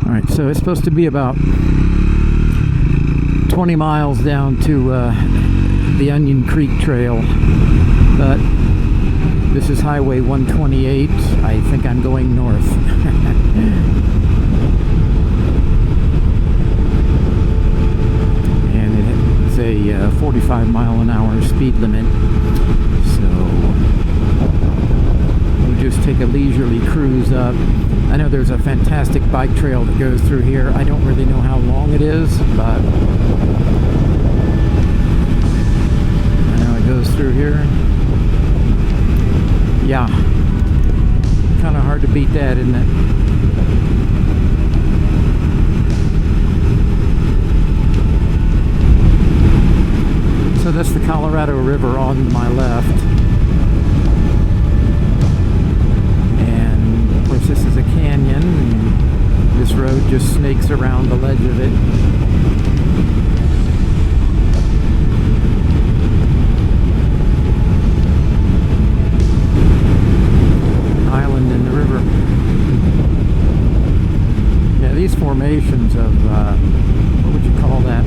Alright, so it's supposed to be about 20 miles down to the Onion Creek Trail, but this is Highway 128. I think I'm going north. And it's a 45 mile an hour speed limit, so we'll just take a leisurely cruise up. I know there's a fantastic bike trail that goes through here. I don't really know how long it is, but I know it goes through here. Yeah, kind of hard to beat that, isn't it? So that's the Colorado River on my left. And of course this is a canyon, and this road just snakes around the ledge of it. Island in the river. Yeah, these formations of, what would you call that?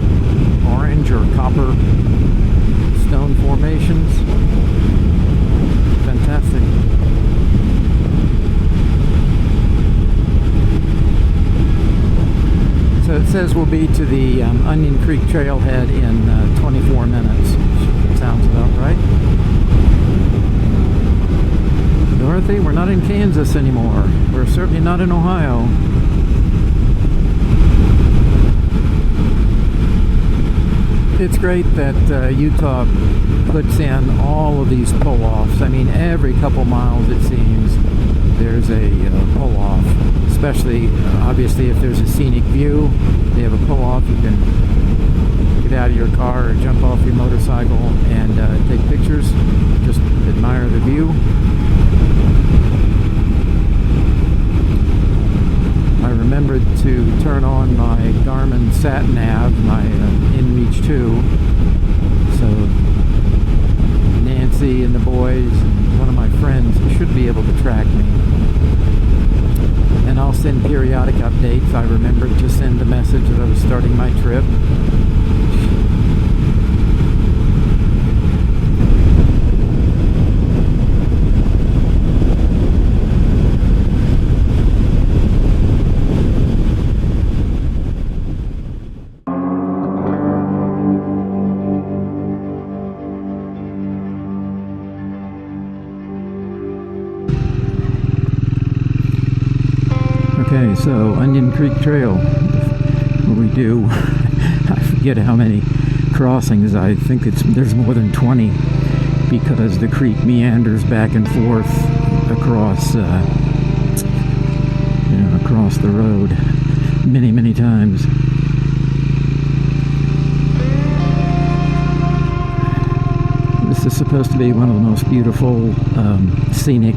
Orange or copper stone formations. Fantastic. So it says we'll be to the Onion Creek Trailhead in 24 minutes. Sounds about right. Dorothy, we're not in Kansas anymore. We're certainly not in Ohio. It's great that Utah puts in all of these pull-offs. I mean, every couple miles it seems there's a pull-off. Especially, obviously, if there's a scenic view, they have a pull-off. You can get out of your car or jump off your motorcycle and take pictures. Just admire the view. I remembered to turn on my Garmin Sat Nav, my InReach 2, so Nancy and the boys and one of my friends should be able to track me. And I'll send periodic updates. I remembered to send the message that I was starting my trip. Okay, so Onion Creek Trail, what we do, I forget how many crossings. I think there's more than 20 because the creek meanders back and forth across, across the road many times. This is supposed to be one of the most beautiful scenic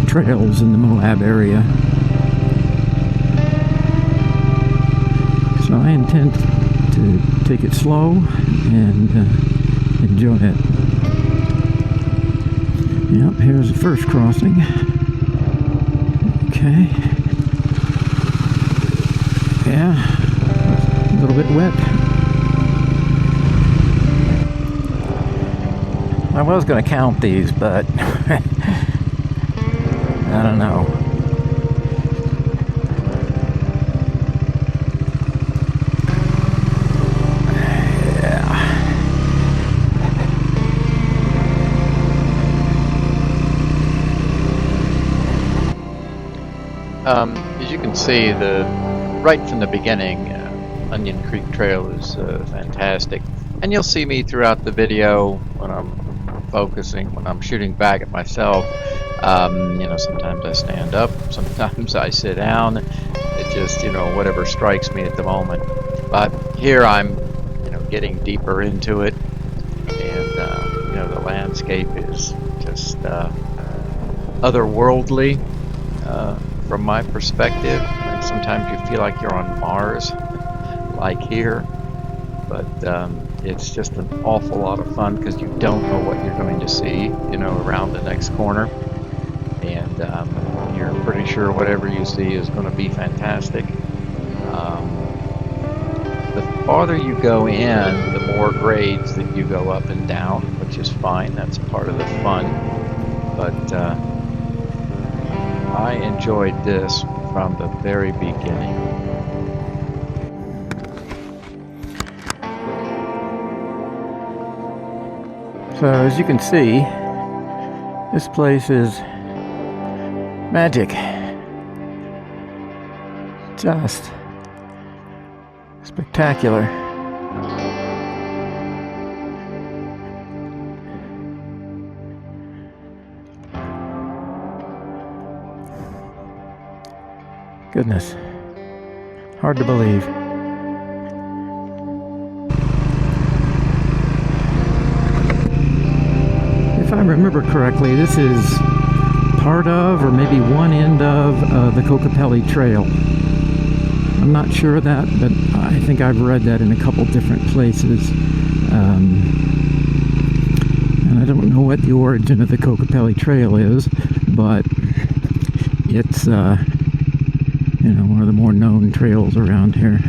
trails in the Moab area. So I intend to take it slow and enjoy it. Yep, here's the first crossing. Okay. Yeah, a little bit wet. I was going to count these, but I don't know. As you can see, right from the beginning, Onion Creek Trail is fantastic, and you'll see me throughout the video when I'm focusing, when I'm shooting back at myself. Sometimes I stand up, sometimes I sit down. It just, whatever strikes me at the moment. But here I'm, getting deeper into it, and the landscape is just otherworldly. From my perspective, sometimes you feel like you're on Mars, like here, but it's just an awful lot of fun because you don't know what you're going to see, around the next corner, and you're pretty sure whatever you see is going to be fantastic. The farther you go in, the more grades that you go up and down, which is fine. That's part of the fun. But I enjoyed this from the very beginning. So as you can see, this place is magic. Just spectacular. Goodness, hard to believe. If I remember correctly, this is part of, or maybe one end of, the Kokopelli Trail. I'm not sure of that, but I think I've read that in a couple different places. And I don't know what the origin of the Kokopelli Trail is, but it's one of the more known trails around here.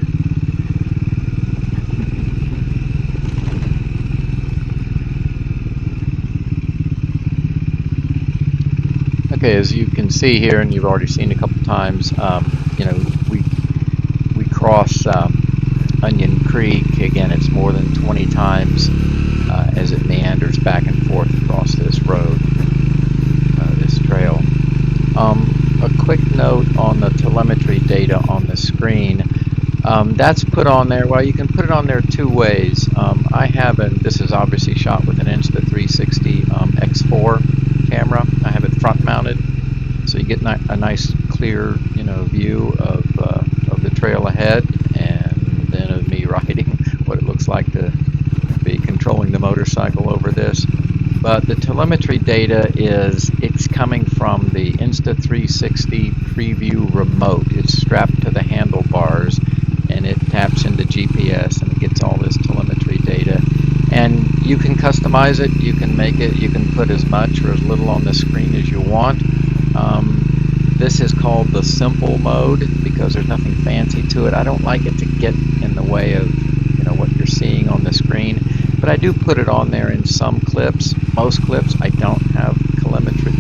Okay, as you can see here, and you've already seen a couple times, we cross Onion Creek. Again, it's more than 20 times as it meanders back and forth across this road, this trail. A quick note on the telemetry data on the screen. That's put on there. Well, you can put it on there two ways. I haven't. This is obviously shot with an Insta360 X4 camera. I have it front mounted, so you get a nice clear view of the trail ahead, and then of me riding, what it looks like to be controlling the motorcycle over this. But the telemetry data it's coming from the Insta360 preview remote. It's strapped to the handlebars, and it taps into GPS and it gets all this telemetry data. And you can customize it, you can make it, you can put as much or as little on the screen as you want. This is called the simple mode because there's nothing fancy to it. I don't like it to get in the way of what you're seeing on the screen, but I do put it on there in some clips. Most clips I don't have telemetry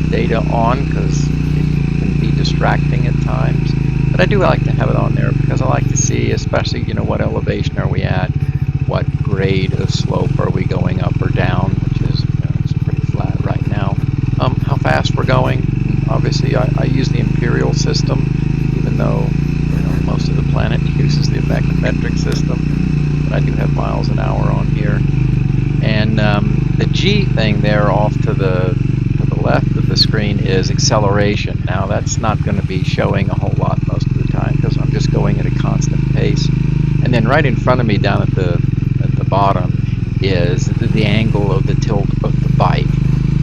data on because it can be distracting at times. But I do like to have it on there because I like to see, especially, what elevation are we at, what grade of slope are we going up or down, which is it's pretty flat right now. How fast we're going. Obviously, I use the imperial system, even though most of the planet uses the metric system. But I do have miles an hour on here. And the G thing there off to the left of the screen is acceleration. Now that's not going to be showing a whole lot most of the time because I'm just going at a constant pace. And then right in front of me down at the bottom is the angle of the tilt of the bike,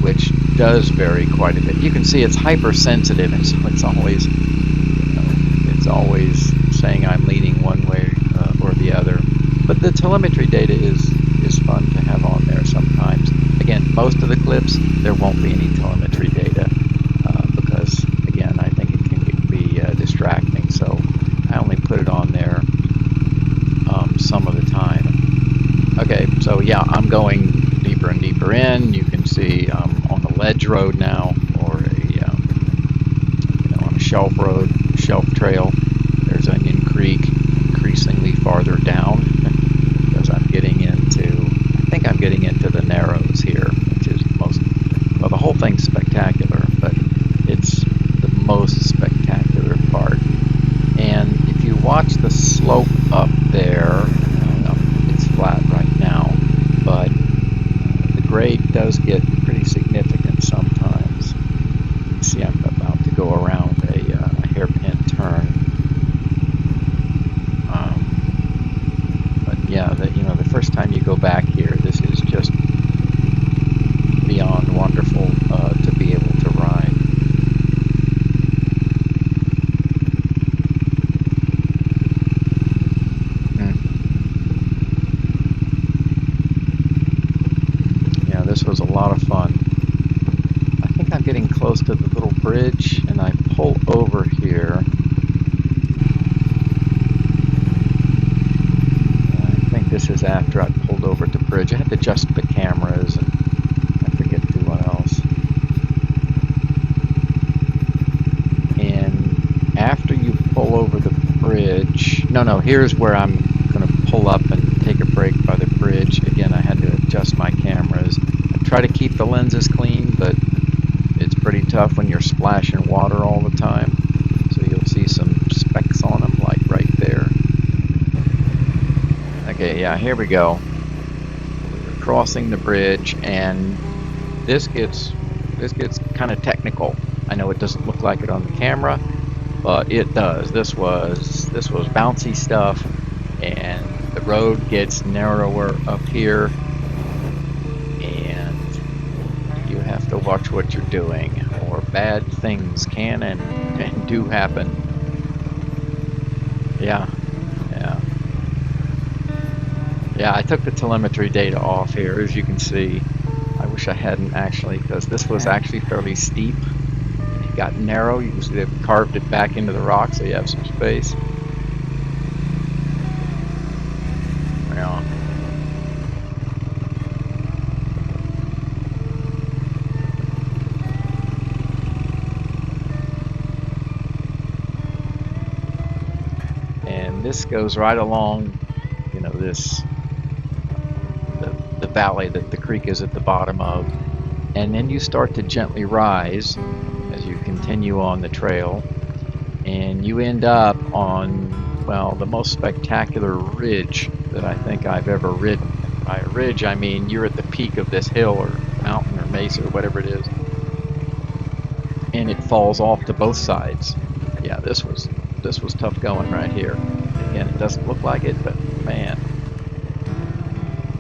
which does vary quite a bit. You can see it's hypersensitive, and so it's always saying I'm leaning one way or the other. But the telemetry data is fun to have on there sometimes. Again, most of the clips, there won't be any telemetry data because, again, I think it can be distracting. So I only put it on there some of the time. Okay, so yeah, I'm going deeper and deeper in. You can see on the ledge road now, or on a shelf trail. There's Onion Creek, increasingly farther down because I'm getting into the narrows here, which is the whole thing's spectacular, but it's the most spectacular part. And if you watch the slope up there, it's flat right now, but the grade does get pretty significant sometimes. You can see I'm about to go around a hairpin turn. But yeah, the first time you go back here, this is just beyond wonderful to be able to ride. Yeah, this was a lot of fun. I think I'm getting close to the bridge and I pull over here. I think this is after I pulled over at the bridge. I had to adjust the cameras and I forget to do what else. And after you pull over the bridge, no, here's where I'm going to pull up and take a break by the bridge. Again, I had to adjust my cameras. I try to keep the lenses clean, but it's pretty tough when you're splashing water all the time. So you'll see some specks on them, like right there. Okay, yeah, here we go. We're crossing the bridge, and this gets kind of technical. I know it doesn't look like it on the camera, but it does. This was bouncy stuff, and the road gets narrower up here, and you have to watch what you're doing, or bad things can and do happen. Yeah, I took the telemetry data off here, as you can see. I wish I hadn't actually, because this was actually fairly steep. It got narrow. You can see they've carved it back into the rock, so you have some space. Yeah. And this goes right along, you know, this the valley that the creek is at the bottom of, and then you start to gently rise as you continue on the trail, and you end up on, well, the most spectacular ridge that I think I've ever ridden. By a ridge, I mean you're at the peak of this hill or mountain or mesa or whatever it is, and it falls off to both sides. Yeah, this was tough going right here. Again, it doesn't look like it, but man,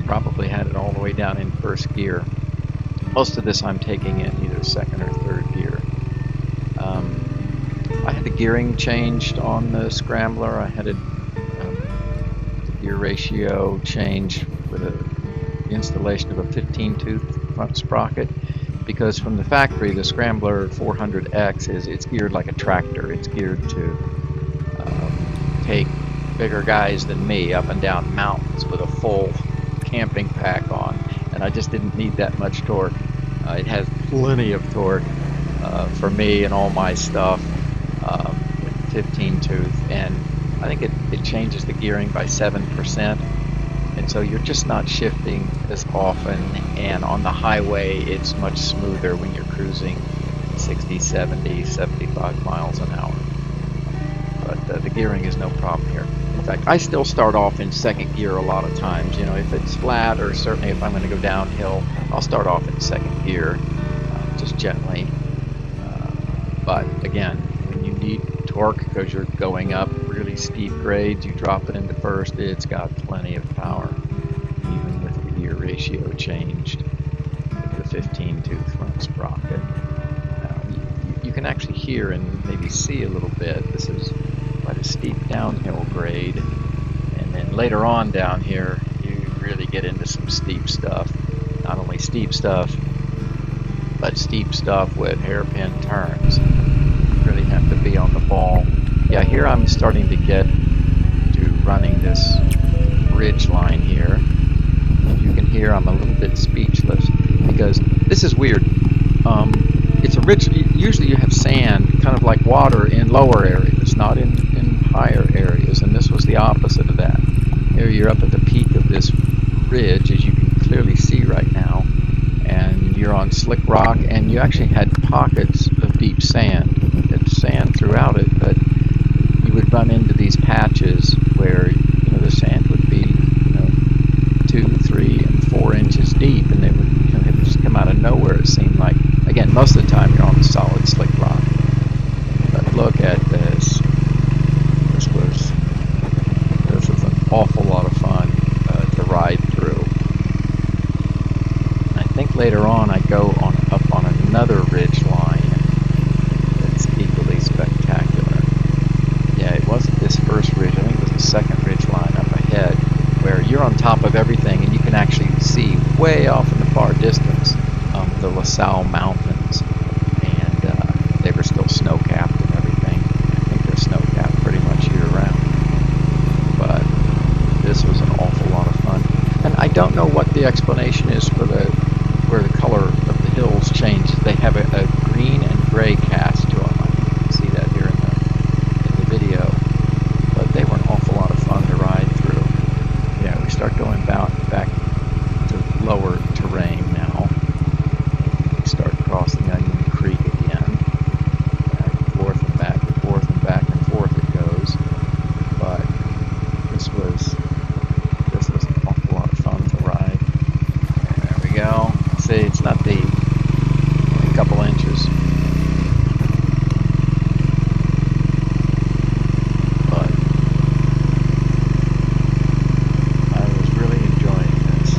probably had it all the way down in first gear. Most of this I'm taking in either second or third gear. I had the gearing changed on the Scrambler. I had the gear ratio changed with an installation of a 15-tooth front sprocket, because from the factory the Scrambler 400X it's geared like a tractor. It's geared to take bigger guys than me up and down mountains with a full camping pack on, and I just didn't need that much torque. It has plenty of torque for me and all my stuff with 15 tooth, and I think it changes the gearing by 7%, and so you're just not shifting as often, and on the highway it's much smoother when you're cruising 60, 70, 75 miles an hour. But the gearing is no problem here. In fact, I still start off in second gear a lot of times. You know, if it's flat, or certainly if I'm going to go downhill, I'll start off in second gear, just gently. But again, when you need torque because you're going up really steep grades, you drop it into first. It's got plenty of power, even with the gear ratio changed with the 15-tooth front sprocket. You can actually hear and maybe see a little bit. This is quite a steep downhill grade, and then later on down here you really get into some steep stuff. Not only steep stuff, but steep stuff with hairpin turns. You really have to be on the ball. Yeah, here I'm starting to get to running this ridge line here. You can hear I'm a little bit speechless because this is weird. It's a ridge. Usually you have sand, kind of like water, in lower areas, not in higher areas, and this was the opposite of that. Here you're up at the peak of this ridge, as you can clearly see right now, and you're on slick rock, and you actually had pockets of deep sand. It's sand throughout it, but you would run into these patches where, you know, the sand would be, you know, 2, 3, and 4 inches deep, and they would, you know, just come out of nowhere. It seemed like, again, most of the time you're on the solid slick rock. But look at this. This is an awful lot of fun to ride through. I think later on I go up on another ridge line that's equally spectacular. Yeah, it wasn't this first ridge. I think it was the second ridge line up ahead, where you're on top of everything and you can actually see way off in the far distance the La Salle Mountains, and they snow-capped and everything. I think they're snow-capped pretty much year-round. But this was an awful lot of fun. And I don't know what the explanation is for where the color of the hills changed. They have a green and gray cast to them. You can see that here in the video. But they were an awful lot of fun to ride through. Yeah, we start going back to lower terrain now. We start crossing Onion Creek again. Back and forth and back and forth and back and forth it goes. But this was an awful lot of fun to ride. And there we go. See, it's not deep. Only a couple inches. But I was really enjoying this.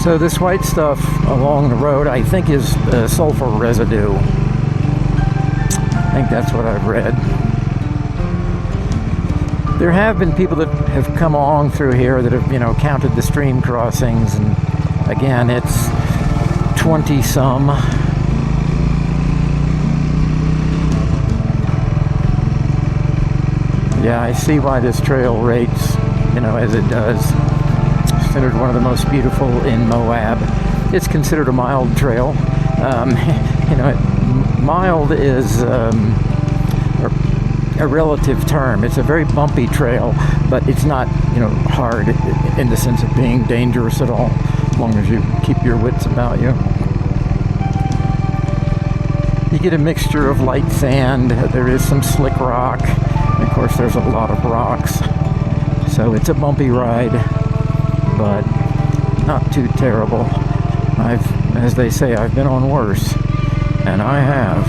So this white stuff along the road, I think, is sulfur residue. I think that's what I've read. There have been people that have come along through here that have, counted the stream crossings, and again, it's 20-some. Yeah, I see why this trail rates, as it does. Considered one of the most beautiful in Moab. It's considered a mild trail. Mild is a relative term. It's a very bumpy trail, but it's not, hard in the sense of being dangerous at all, as long as you keep your wits about you. You get a mixture of light sand. There is some slick rock. And of course, there's a lot of rocks. So it's a bumpy ride, but not too terrible. As they say, I've been on worse, and I have.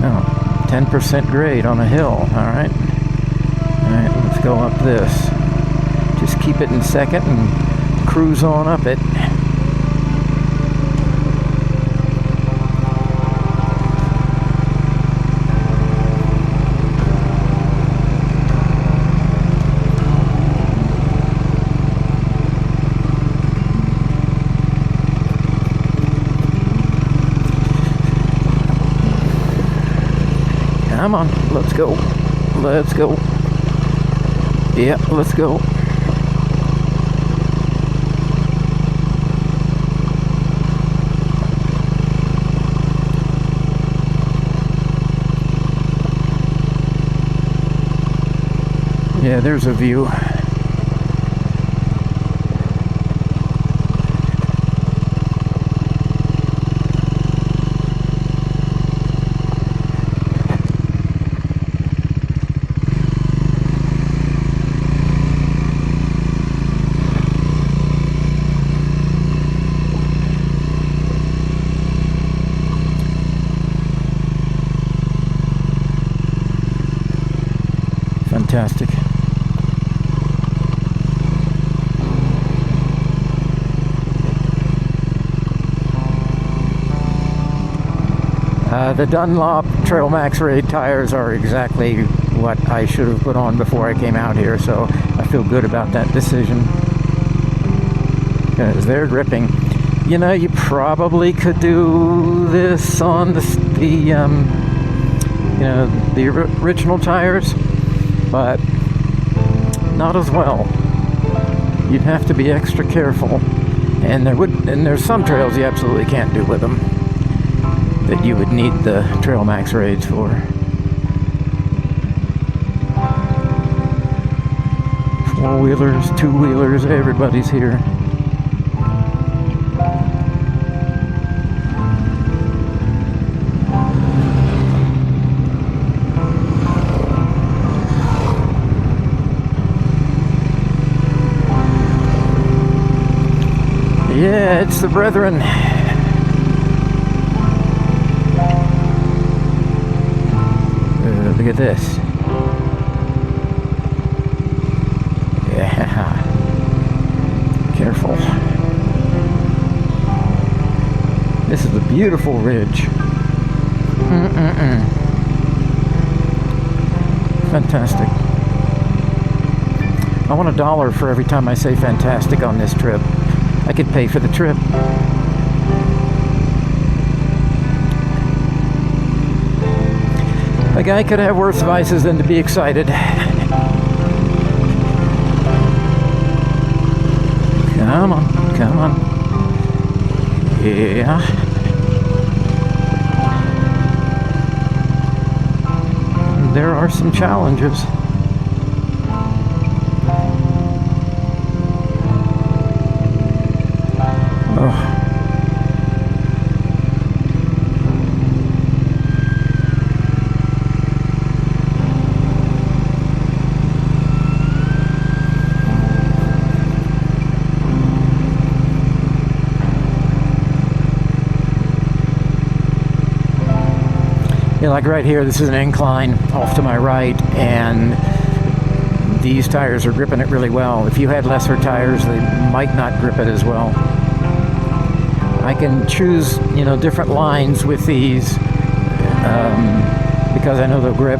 Oh, 10% grade on a hill, alright? Alright, let's go up this. Just keep it in second and cruise on up it. Come on, let's go. Let's go. Yeah, let's go. Yeah, there's a view. Fantastic. The Dunlop Trail Max Raid tires are exactly what I should have put on before I came out here, so I feel good about that decision. Because they're gripping. You know, you probably could do this on the original tires, but not as well. You'd have to be extra careful, and there's some trails you absolutely can't do with them that you would need the Trail Max Raids for. Four-wheelers, two-wheelers, everybody's here. Yeah, it's the brethren. Look at this. Yeah. Careful. This is a beautiful ridge. Fantastic. I want $1 for every time I say fantastic on this trip. I could pay for the trip. A guy could have worse vices than to be excited. Come on, come on. Yeah. There are some challenges. Oh. Yeah, like right here, this is an incline off to my right, and these tires are gripping it really well. If you had lesser tires, they might not grip it as well. I can choose, different lines with these because I know they'll grip.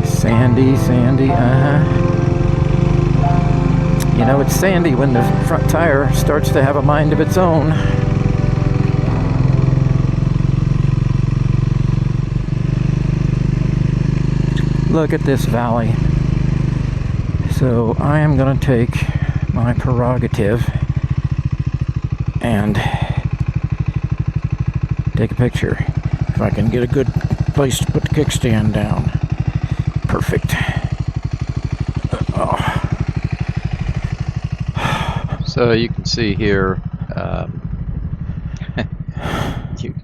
Sandy, it's sandy when the front tire starts to have a mind of its own. Look at this valley. So I am going to take my prerogative and take a picture. If I can get a good place to put the kickstand down. Perfect. So you can see here,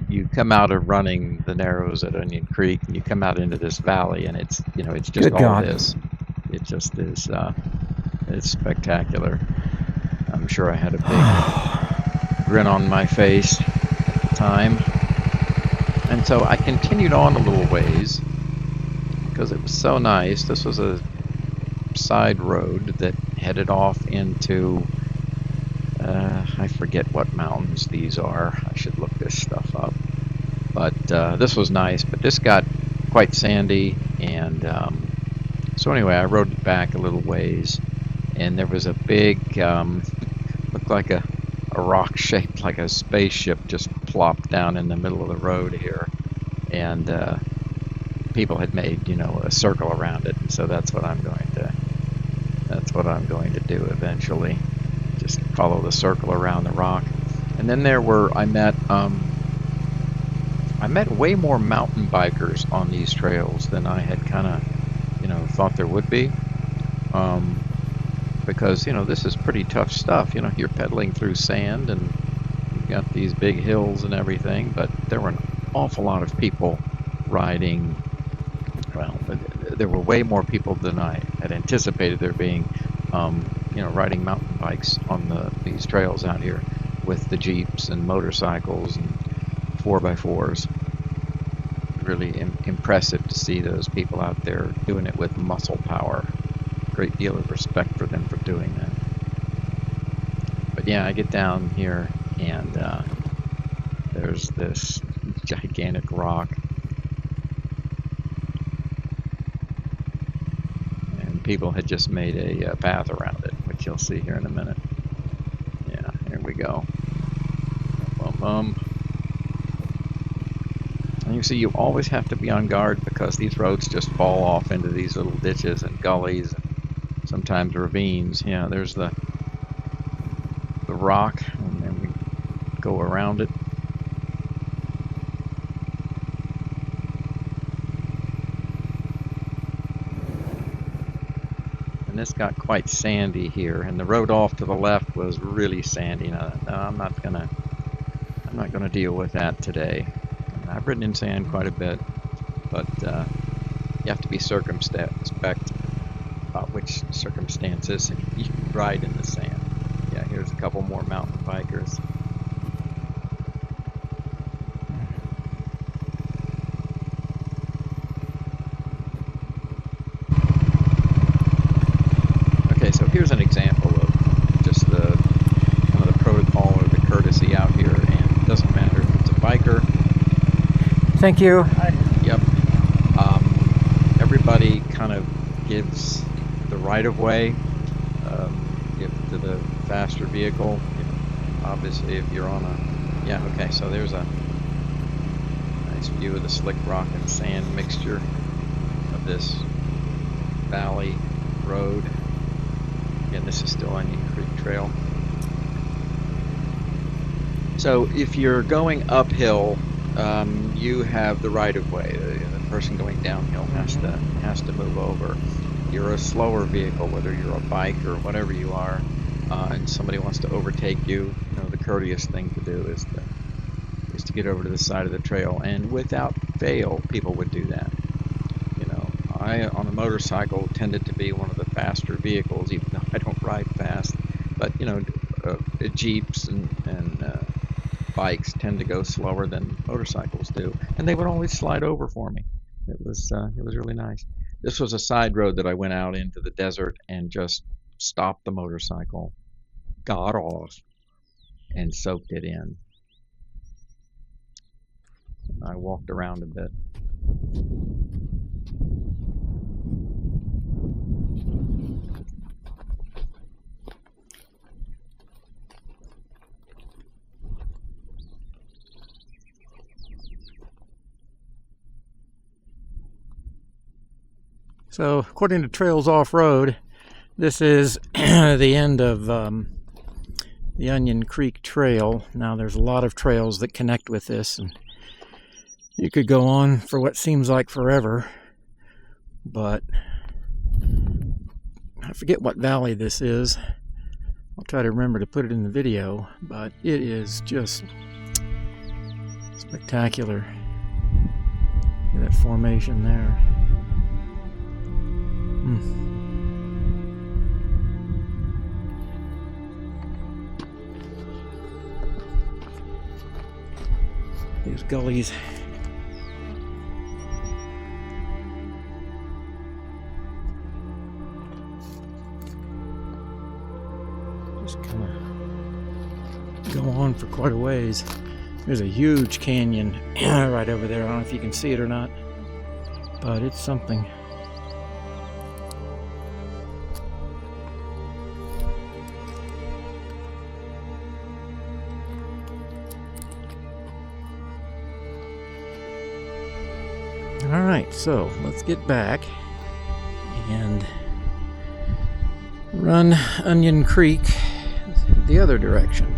you come out of running the Narrows at Onion Creek, and you come out into this valley, and it's just Good all God. this. It just is, it's spectacular. I'm sure I had a big grin on my face at the time. And so I continued on a little ways because it was so nice. This was a side road that headed off into I forget what mountains these are. I should look this stuff up. But this was nice, but this got quite sandy, and so anyway, I rode it back a little ways, and there was a big, looked like a rock shaped like a spaceship just plopped down in the middle of the road here, and people had made, a circle around it, and so that's what I'm going to do eventually. Just follow the circle around the rock. And then I met way more mountain bikers on these trails than I had kind of, thought there would be. Because, this is pretty tough stuff. You're pedaling through sand and you've got these big hills and everything, but there were an awful lot of people riding. Well, there were way more people than I had anticipated there being, riding mountain bikes on these trails out here with the Jeeps and motorcycles and 4x4s. Really impressive to see those people out there doing it with muscle power. Great deal of respect for them for doing that. But yeah, I get down here and there's this gigantic rock. And people had just made a path around it, which you'll see here in a minute. Yeah, here we go. And you see, you always have to be on guard because these roads just fall off into these little ditches and gullies and sometimes ravines. Yeah, there's the rock, and then we go around it. And this got quite sandy here, and the road off to the left was really sandy. No, I'm not gonna deal with that today. I've ridden in sand quite a bit, but you have to be circumspect about which circumstances you ride in the sand. Yeah, here's a couple more mountain bikers. Okay, so here's an example of just the kind of the protocol or the courtesy out here, and it doesn't matter if it's a biker. Thank you. Yep. Everybody kind of gives the right-of-way to the faster vehicle. Obviously, if you're on a... Yeah, okay, so there's a nice view of the slick rock and sand mixture of this valley road. Again, this is still Onion Creek Trail. So if you're going uphill, you have the right-of-way. The person going downhill has to move over. You're a slower vehicle, whether you're a bike or whatever you are, and somebody wants to overtake you. The courteous thing to do is to get over to the side of the trail, and without fail, people would do that. I on a motorcycle tended to be one of the faster vehicles, even though I don't ride fast. But Jeeps and bikes tend to go slower than motorcycles do, and they would always slide over for me. It was really nice. This was a side road that I went out into the desert and just stopped the motorcycle, got off, and soaked it in. I walked around a bit. So, according to Trails Off-Road, this is the end of the Onion Creek Trail. Now, there's a lot of trails that connect with this, and you could go on for what seems like forever, but I forget what valley this is. I'll try to remember to put it in the video, but it is just spectacular. Look at that formation there. These gullies. Just kind of go on for quite a ways. There's a huge canyon right over there. I don't know if you can see it or not, but it's something. Alright, so let's get back and run Onion Creek the other direction.